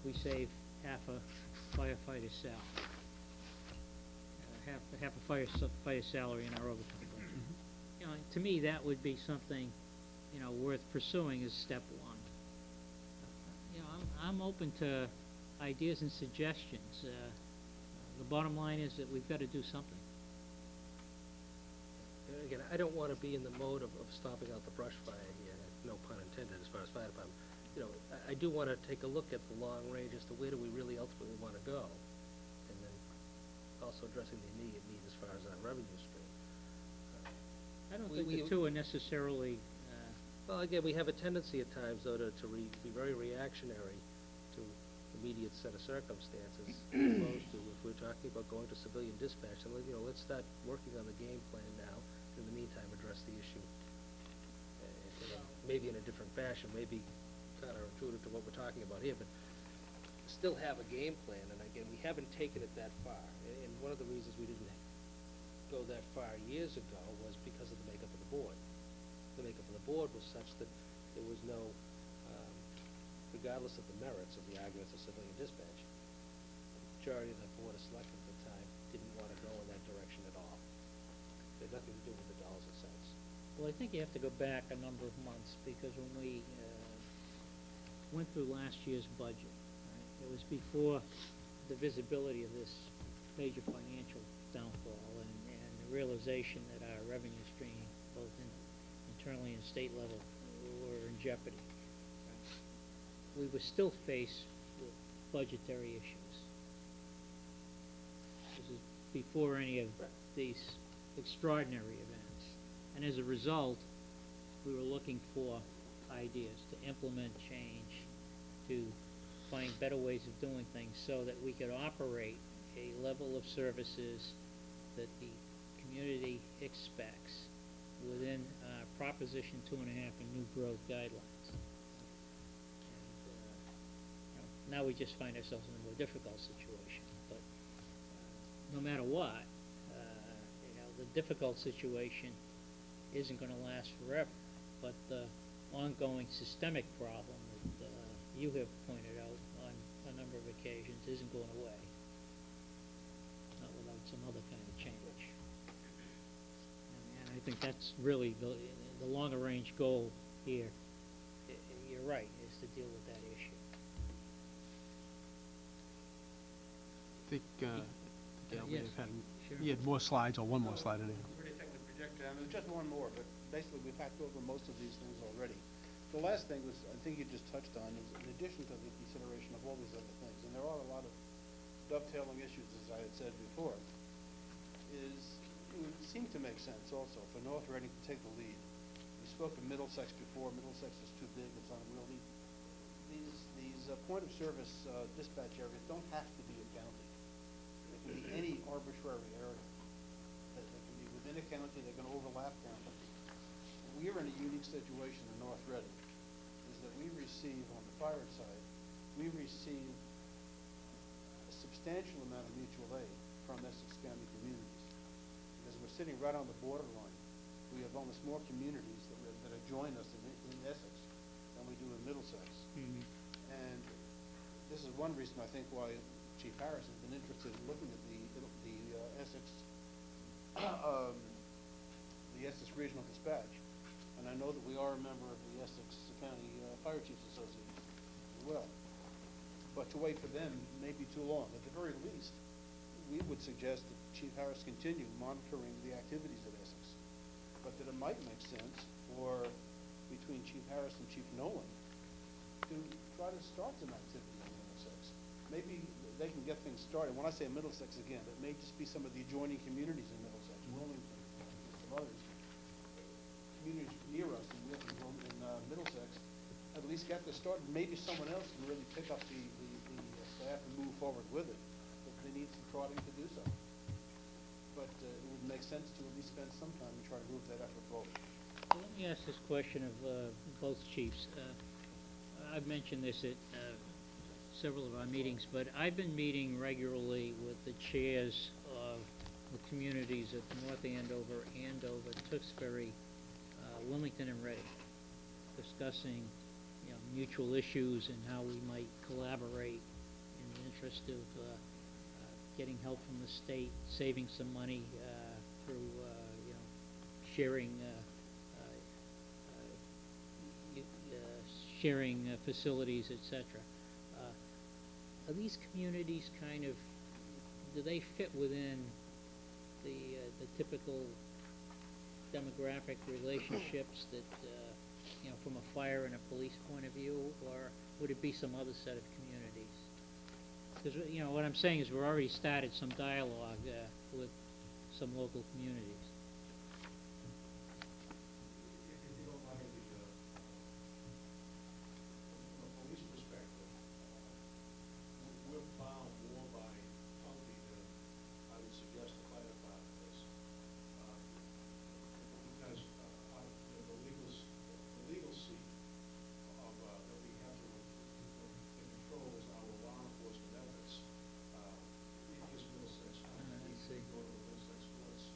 we save half a firefighter's salary. Half a firefighter's salary in our overtime budget. You know, to me, that would be something, you know, worth pursuing as step one. You know, I'm open to ideas and suggestions. The bottom line is that we've got to do something. Again, I don't want to be in the mode of stomping out the brush fire here, no pun intended as far as fire department. You know, I do want to take a look at the long range as to where do we really ultimately want to go, and then also addressing the immediate need as far as our revenue stream. I don't think the two are necessarily. Well, again, we have a tendency at times, though, to be very reactionary to immediate set of circumstances, as opposed to if we're talking about going to civilian dispatch, and you know, let's start working on the game plan now. In the meantime, address the issue, you know, maybe in a different fashion, maybe counterintuitive to what we're talking about here, but still have a game plan. And again, we haven't taken it that far. And one of the reasons we didn't go that far years ago was because of the makeup of the board. The makeup of the board was such that there was no, regardless of the merits of the arguments of civilian dispatch, the majority of the board of selectmen at the time didn't want to go in that direction at all. It had nothing to do with the dollars and cents. Well, I think you have to go back a number of months, because when we went through last year's budget, right, it was before the visibility of this major financial downfall and the realization that our revenue stream, both internally and state level, were in jeopardy. Right? We were still faced with budgetary issues. This is before any of these extraordinary events. And as a result, we were looking for ideas to implement change, to find better ways of doing things so that we could operate a level of services that the community expects within Proposition 2.5 and new growth guidelines. And, you know, now we just find ourselves in a more difficult situation. But no matter what, the difficult situation isn't going to last forever, but the ongoing systemic problem that you have pointed out on a number of occasions isn't going away, not without some other kind of change. And I think that's really the longer range goal here. You're right, is to deal with that issue. I think Gail may yes, have had, sure. he had more slides, or one more slide anyway. Pretty thickly projected. There's just one more, but basically we've hacked over most of these things already. The last thing was, I think you just touched on, is in addition to the consideration of all these other things, and there are a lot of dovetailing issues, as I had said before, is it would seem to make sense also for North Reading to take the lead. We spoke of Middlesex before. Middlesex is too big. It's unwieldy. These point of service dispatch areas don't have to be a county. They can be any arbitrary area. They can be within a county. They can overlap counties. We are in a unique situation in North Reading, is that we receive, on the fire side, we receive a substantial amount of mutual aid from Essex County communities. Because we're sitting right on the borderline. We have almost more communities that join us in Essex than we do in Middlesex. Mm-hmm. And this is one reason I think why Chief Harris has been interested in looking at the Essex the Essex Regional Dispatch. And I know that we are a member of the Essex County Fire Chiefs Association as well. But to wait for them may be too long. At the very least, we would suggest that Chief Harris continue monitoring the activities at Essex. But that it might make sense for, between Chief Harris and Chief Nolan, to try to start some activity in Middlesex. Maybe they can get things started. When I say Middlesex again, it may just be some of the adjoining communities in Middlesex, Wilmington, and some others. Communities near us in Middlesex, at least get this started. Maybe someone else can really pick up the staff and move forward with it, if they need some prodding to do so. But it would make sense to at least spend some time and try to move that effort forward. Well, let me ask this question of both chiefs. I've mentioned this at several of our meetings, but I've been meeting regularly with the chairs of the communities of North Andover, Tewksbury, Wilmington, and Reading, discussing mutual issues and how we might collaborate the interest of getting help from the state, saving some money through, sharing sharing facilities, et cetera. Are these communities kind of, do they fit within the typical demographic relationships that, from a fire and a police point of view, or would it be some other set of communities? Because, what I'm saying is we've already started some dialogue with some local communities. If you don't mind, from a police perspective, we're bound more by company than I would suggest the fire department is. Because the legal seat of, that we have to, that controls our law enforcement efforts, it is Middlesex County. I see. We go to the Middlesex courts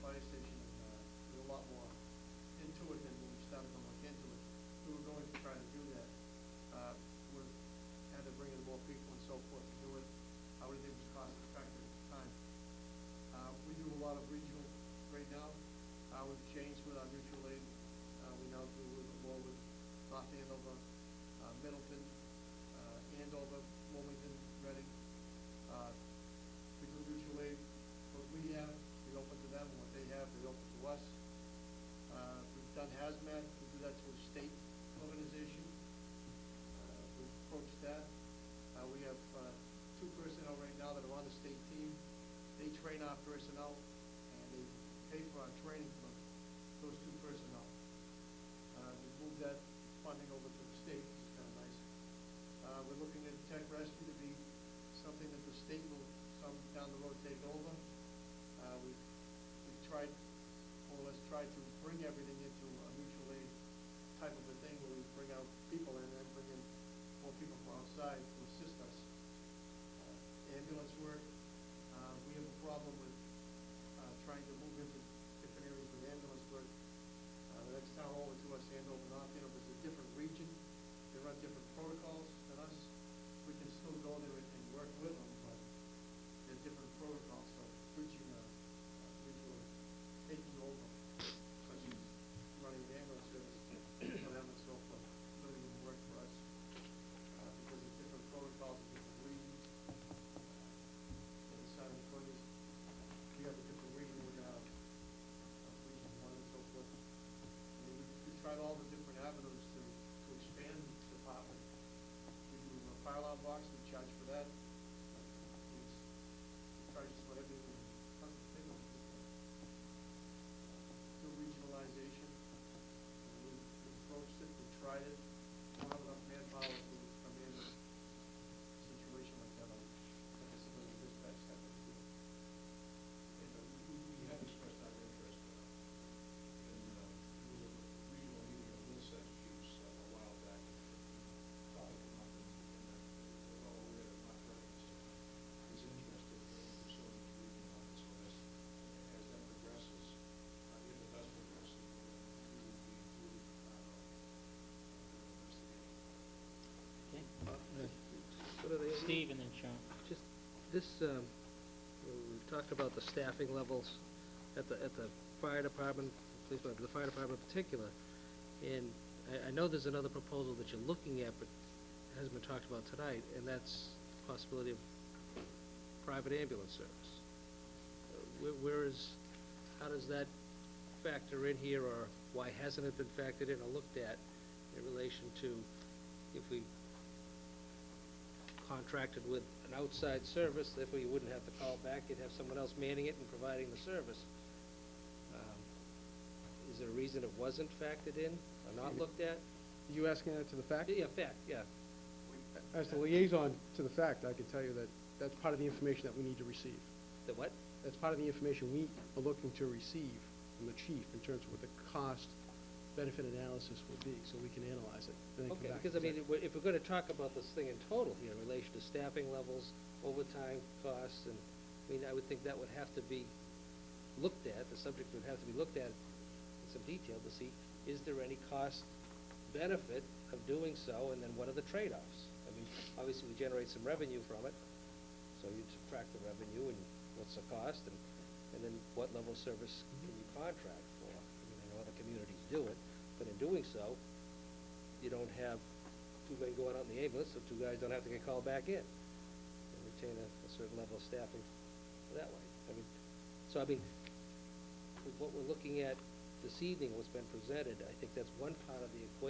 fire station, and, there's a lot more into it than when we started to look into it. We were going to try to do that. We had to bring in more people and so forth to do it. I would think it was cost effective at the time. We do a lot of regional right now. We've changed with our mutual aid. We now do a little bit more with North Andover, Middleton, Andover, Wilmington, Reading. We do mutual aid. What we have, we open to them. What they have, they open to us. We've done hazmat. We do that to a state organization. We've approached that. We have 2 personnel right now that are on the state team. They train our personnel, and they pay for our training for those 2 personnel. We moved that funding over to the state, which is kind of nice. We're looking at tech rescue to be something that the state will, some down the road, take over. We've tried, more or less tried to bring everything into a mutual aid type of a thing where we bring out people in and then bring in more people from outside to assist us. Ambulance work, we have a problem with trying to move into different areas with ambulance work. The next town over to us, Andover, North Andover, is a different region. They run different protocols than us. We can still go there and work with them, but they're different protocols, so reaching mutual, taking over, such as running an ambulance service for them and so forth, really would work for us, because of different protocols in different regions. In the side of the country, we have a different region with region 1 and so forth. I mean, we've tried all the different avenues to expand the department. We do a fire alarm box, we charge for that. We charge just about everything. Do regionalization. We've approached it, we've tried it. Don't have enough manpower to come in a situation like that. Like a civilian dispatch type of deal. We have expressed our interest in there was a regional meeting of Middlesex chiefs a while back. Topic came up, and we're all aware that Mark Redding is interested in pursuing the regional line. So as that progresses, if it does progress, we will be included in the investigation. Okay, What are they? Steve and then Sean. Just this, we've talked about the staffing levels at the fire department, police department, the fire department in particular. And I know there's another proposal that you're looking at, but it hasn't been talked about tonight, and that's the possibility of private ambulance service. How does that factor in here, or why hasn't it been factored in or looked at in relation to if we contracted with an outside service, therefore you wouldn't have to call back, you'd have someone else manning it and providing the service. Is there a reason it wasn't factored in or not looked at? You asking that to the fact? Yeah, fact, yeah. As the liaison to the fact, I can tell you that that's part of the information that we need to receive. The what? That's part of the information we are looking to receive from the chief in terms of what the cost-benefit analysis will be, so we can analyze it. And then come Okay, back because and I mean, present. if we're gonna talk about this thing in total here in relation to staffing levels, overtime costs, and, I mean, I would think that would have to be looked at, the subject would have to be looked at in some detail to see, is there any cost benefit of doing so, and then what are the trade-offs? I mean, obviously, we generate some revenue from it, so you subtract the revenue, and what's the cost, and then what level of service can you contract for? I mean, I know other communities do it, but in doing so, you don't have 2 men going out in the ambulance, so 2 guys don't have to get called back in. And retain a certain level of staffing that way. I mean, so I mean, with what we're looking at this evening, what's been presented, I think that's one part of the equation.